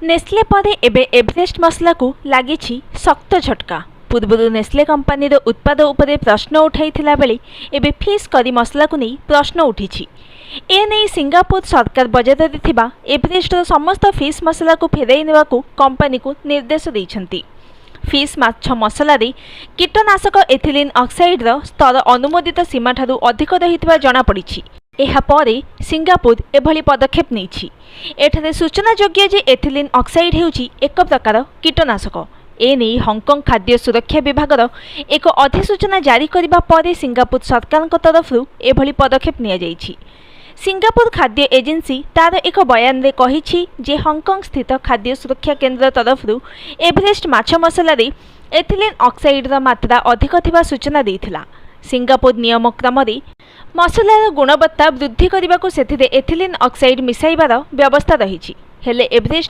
Nestle परे एबे Everest मसला को लागिछि शक्त झटका। पूर्व नेस्ले कंपनी उत्पाद उपरे प्रश्न उठाइथिला बेले एबे फिश करी मसला को नहीं प्रश्न उठिछि। एने सिंगापुर सरकार बजार में थिबा एवरेस्ट समस्त फिश मसला को फेराई नेबाकू कंपनी को निर्देश दैछंती। फिश माछ मसला रे कीटनाशक एथिलीन ऑक्साइड रो स्तर अनुमोदित सीमा ठारू अधिक रहितबा जणा पड़िछि। एहा परे सिंगापुर एभली पदक्षेप नेछि। एठारे सूचनायोग्य जे एथिलीन ऑक्साइड हेउछि एक प्रकार कीटनाशक। एने हांगकांग खाद्य सुरक्षा विभाग एक अधिसूचना जारी करबा परे सिंगापुर सरकार तरफ एभली पदक्षेप निया जाइछि। सिंगापुर खाद्य एजेंसी तार एक बयान रे कहिछि जे हांगकांग स्थित खाद्य सुरक्षा केंद्र तरफ एवरेस्ट माछ मसला रे एथिलीन ऑक्साइड रा मात्रा अधिक थिबा सूचना देइथिला। सिंगापुर नियम क्रम रे मसलार गुणवत्ता वृद्धि करने को सेथिरे एथिलीन ऑक्साइड मिसाइबार व्यवस्था रही। हेले एवरेस्ट